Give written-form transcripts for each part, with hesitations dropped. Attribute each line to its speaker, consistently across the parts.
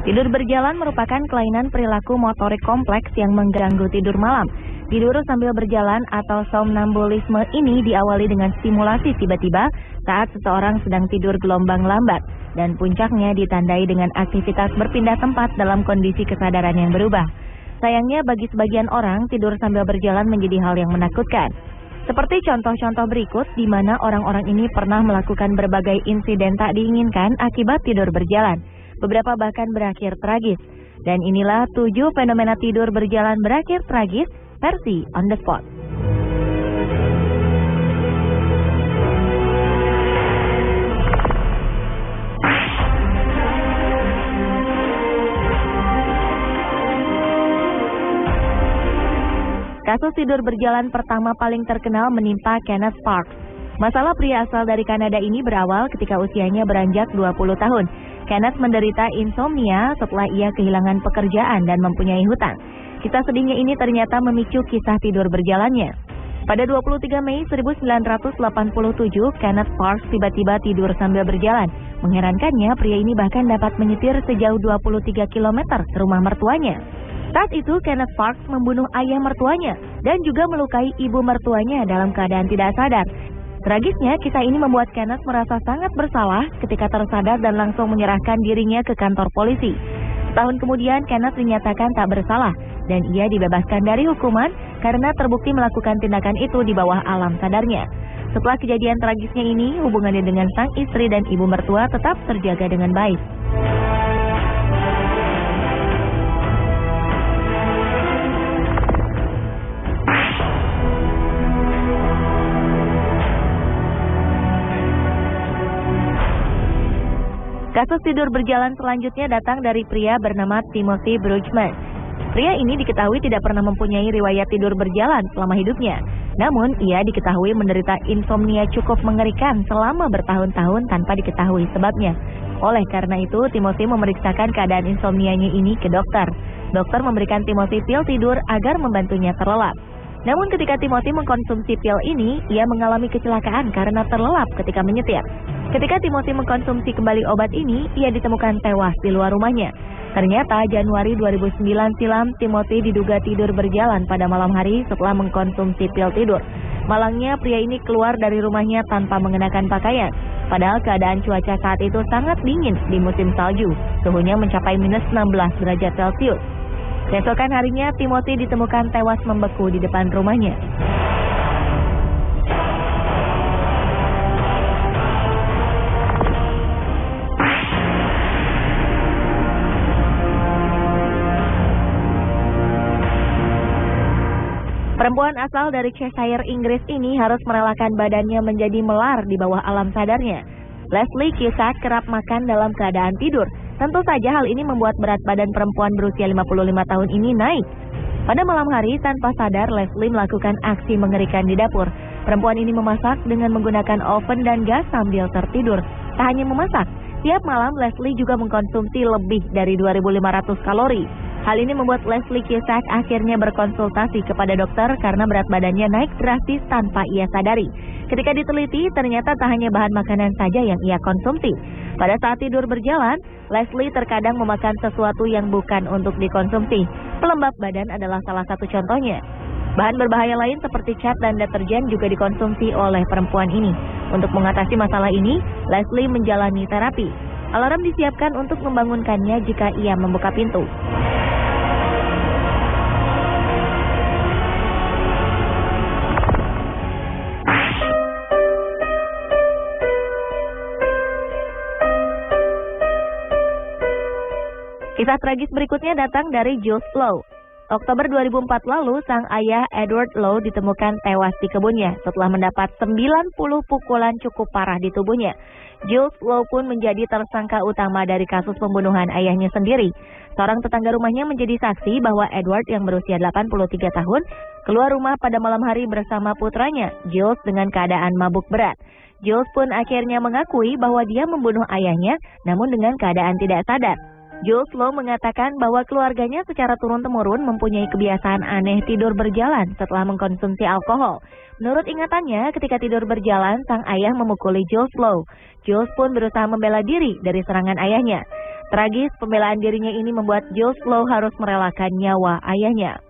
Speaker 1: Tidur berjalan merupakan kelainan perilaku motorik kompleks yang mengganggu tidur malam. Tidur sambil berjalan atau somnambulisme ini diawali dengan stimulasi tiba-tiba saat seseorang sedang tidur gelombang lambat dan puncaknya ditandai dengan aktivitas berpindah tempat dalam kondisi kesadaran yang berubah. Sayangnya bagi sebagian orang, tidur sambil berjalan menjadi hal yang menakutkan. Seperti contoh-contoh berikut di mana orang-orang ini pernah melakukan berbagai insiden tak diinginkan akibat tidur berjalan. Beberapa bahkan berakhir tragis. Dan inilah 7 fenomena tidur berjalan berakhir tragis versi On The Spot. Kasus tidur berjalan pertama paling terkenal menimpa Kenneth Parks. Masalah pria asal dari Kanada ini berawal ketika usianya beranjak 20 tahun. Kenneth menderita insomnia setelah ia kehilangan pekerjaan dan mempunyai hutang. Kisah sedihnya ini ternyata memicu kisah tidur berjalannya. Pada 23 Mei 1987, Kenneth Parks tiba-tiba tidur sambil berjalan. Mengherankannya, pria ini bahkan dapat menyetir sejauh 23 km ke rumah mertuanya. Saat itu, Kenneth Parks membunuh ayah mertuanya dan juga melukai ibu mertuanya dalam keadaan tidak sadar. Tragisnya, kisah ini membuat Kenneth merasa sangat bersalah ketika tersadar dan langsung menyerahkan dirinya ke kantor polisi. Setahun kemudian, Kenneth dinyatakan tak bersalah dan ia dibebaskan dari hukuman karena terbukti melakukan tindakan itu di bawah alam sadarnya. Setelah kejadian tragisnya ini, hubungannya dengan sang istri dan ibu mertua tetap terjaga dengan baik. Kasus tidur berjalan selanjutnya datang dari pria bernama Timothy Brugman. Pria ini diketahui tidak pernah mempunyai riwayat tidur berjalan selama hidupnya. Namun, ia diketahui menderita insomnia cukup mengerikan selama bertahun-tahun tanpa diketahui sebabnya. Oleh karena itu, Timothy memeriksakan keadaan insomnianya ini ke dokter. Dokter memberikan Timothy pil tidur agar membantunya terlelap. Namun ketika Timothy mengkonsumsi pil ini, ia mengalami kecelakaan karena terlelap ketika menyetir. Ketika Timothy mengkonsumsi kembali obat ini, ia ditemukan tewas di luar rumahnya. Ternyata Januari 2009 silam, Timothy diduga tidur berjalan pada malam hari setelah mengkonsumsi pil tidur. Malangnya, pria ini keluar dari rumahnya tanpa mengenakan pakaian. Padahal keadaan cuaca saat itu sangat dingin di musim salju. Suhunya mencapai minus 16 derajat Celcius. Keesokan harinya, Timothy ditemukan tewas membeku di depan rumahnya. Perempuan asal dari Cheshire, Inggris ini harus merelakan badannya menjadi melar di bawah alam sadarnya. Leslie Cusack kerap makan dalam keadaan tidur. Tentu saja hal ini membuat berat badan perempuan berusia 55 tahun ini naik. Pada malam hari, tanpa sadar, Leslie melakukan aksi mengerikan di dapur. Perempuan ini memasak dengan menggunakan oven dan gas sambil tertidur. Tak hanya memasak, tiap malam Leslie juga mengkonsumsi lebih dari 2.500 kalori. Hal ini membuat Leslie Cusack akhirnya berkonsultasi kepada dokter karena berat badannya naik drastis tanpa ia sadari. Ketika diteliti, ternyata tak hanya bahan makanan saja yang ia konsumsi. Pada saat tidur berjalan, Leslie terkadang memakan sesuatu yang bukan untuk dikonsumsi. Pelembab badan adalah salah satu contohnya. Bahan berbahaya lain seperti cat dan deterjen juga dikonsumsi oleh perempuan ini. Untuk mengatasi masalah ini, Leslie menjalani terapi. Alarm disiapkan untuk membangunkannya jika ia membuka pintu. Kisah tragis berikutnya datang dari Jules Lowe. Oktober 2004 lalu, sang ayah Edward Lowe ditemukan tewas di kebunnya setelah mendapat 90 pukulan cukup parah di tubuhnya. Jules Lowe pun menjadi tersangka utama dari kasus pembunuhan ayahnya sendiri. Seorang tetangga rumahnya menjadi saksi bahwa Edward yang berusia 83 tahun keluar rumah pada malam hari bersama putranya, Jules, dengan keadaan mabuk berat. Jules pun akhirnya mengakui bahwa dia membunuh ayahnya, namun dengan keadaan tidak sadar. Jules Lowe mengatakan bahwa keluarganya secara turun-temurun mempunyai kebiasaan aneh tidur berjalan setelah mengkonsumsi alkohol. Menurut ingatannya, ketika tidur berjalan, sang ayah memukuli Jules Lowe. Jules pun berusaha membela diri dari serangan ayahnya. Tragis, pembelaan dirinya ini membuat Jules Lowe harus merelakan nyawa ayahnya.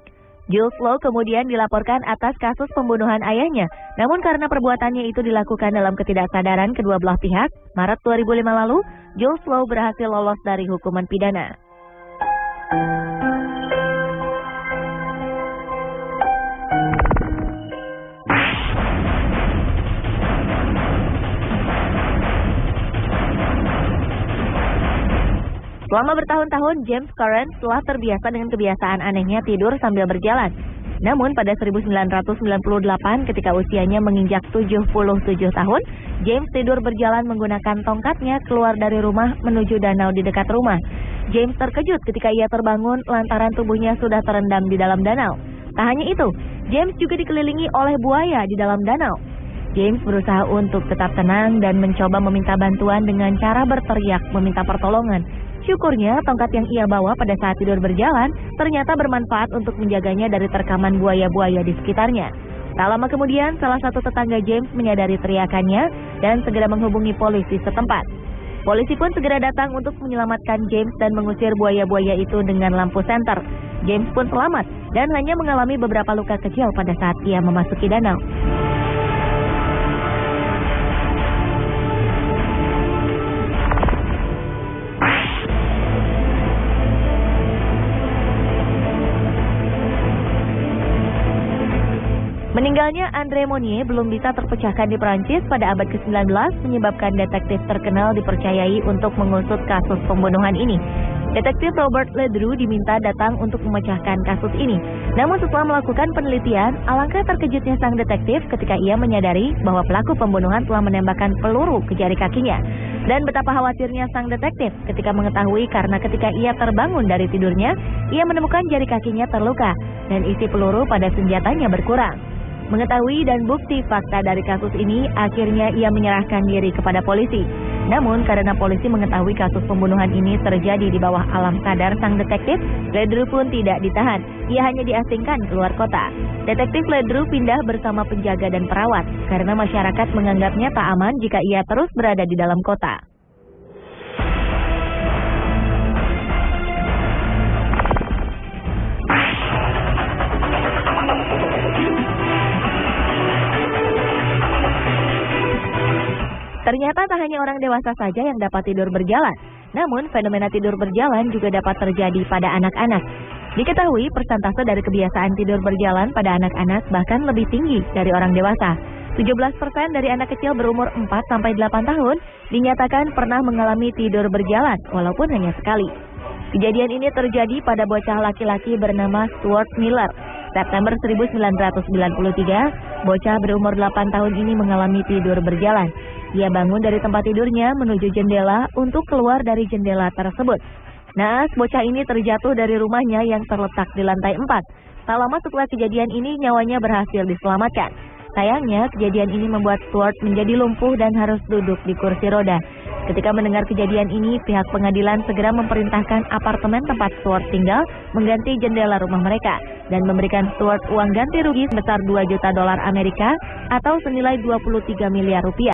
Speaker 1: Jules Lowe kemudian dilaporkan atas kasus pembunuhan ayahnya. Namun karena perbuatannya itu dilakukan dalam ketidaksadaran kedua belah pihak, Maret 2005 lalu, Jules Lowe berhasil lolos dari hukuman pidana. Selama bertahun-tahun, James Curran telah terbiasa dengan kebiasaan anehnya tidur sambil berjalan. Namun pada 1998 ketika usianya menginjak 77 tahun, James tidur berjalan menggunakan tongkatnya keluar dari rumah menuju danau di dekat rumah. James terkejut ketika ia terbangun lantaran tubuhnya sudah terendam di dalam danau. Tak hanya itu, James juga dikelilingi oleh buaya di dalam danau. James berusaha untuk tetap tenang dan mencoba meminta bantuan dengan cara berteriak meminta pertolongan. Syukurnya, tongkat yang ia bawa pada saat tidur berjalan ternyata bermanfaat untuk menjaganya dari terkaman buaya-buaya di sekitarnya. Tak lama kemudian, salah satu tetangga James menyadari teriakannya dan segera menghubungi polisi setempat. Polisi pun segera datang untuk menyelamatkan James dan mengusir buaya-buaya itu dengan lampu senter. James pun selamat dan hanya mengalami beberapa luka kecil pada saat ia memasuki danau. Meninggalnya André Monnier belum bisa terpecahkan di Prancis pada abad ke-19 menyebabkan detektif terkenal dipercayai untuk mengusut kasus pembunuhan ini. Detektif Robert Ledru diminta datang untuk memecahkan kasus ini. Namun setelah melakukan penelitian, alangkah terkejutnya sang detektif ketika ia menyadari bahwa pelaku pembunuhan telah menembakkan peluru ke jari kakinya. Dan betapa khawatirnya sang detektif ketika mengetahui karena ketika ia terbangun dari tidurnya, ia menemukan jari kakinya terluka dan isi peluru pada senjatanya berkurang. Mengetahui dan bukti fakta dari kasus ini, akhirnya ia menyerahkan diri kepada polisi. Namun, karena polisi mengetahui kasus pembunuhan ini terjadi di bawah alam sadar sang detektif, Ledru pun tidak ditahan. Ia hanya diasingkan keluar kota. Detektif Ledru pindah bersama penjaga dan perawat, karena masyarakat menganggapnya tak aman jika ia terus berada di dalam kota. Ternyata tak hanya orang dewasa saja yang dapat tidur berjalan, namun fenomena tidur berjalan juga dapat terjadi pada anak-anak. Diketahui persentase dari kebiasaan tidur berjalan pada anak-anak bahkan lebih tinggi dari orang dewasa. 17% dari anak kecil berumur 4-8 tahun dinyatakan pernah mengalami tidur berjalan, walaupun hanya sekali. Kejadian ini terjadi pada bocah laki-laki bernama Stuart Miller. September 1993, bocah berumur 8 tahun ini mengalami tidur berjalan. Ia bangun dari tempat tidurnya menuju jendela untuk keluar dari jendela tersebut. Naas, bocah ini terjatuh dari rumahnya yang terletak di lantai 4. Tak lama setelah kejadian ini, nyawanya berhasil diselamatkan. Sayangnya, kejadian ini membuat Stuart menjadi lumpuh dan harus duduk di kursi roda. Ketika mendengar kejadian ini, pihak pengadilan segera memerintahkan apartemen tempat Stuart tinggal mengganti jendela rumah mereka dan memberikan Stuart uang ganti rugi sebesar $2 juta atau senilai 23 miliar rupiah.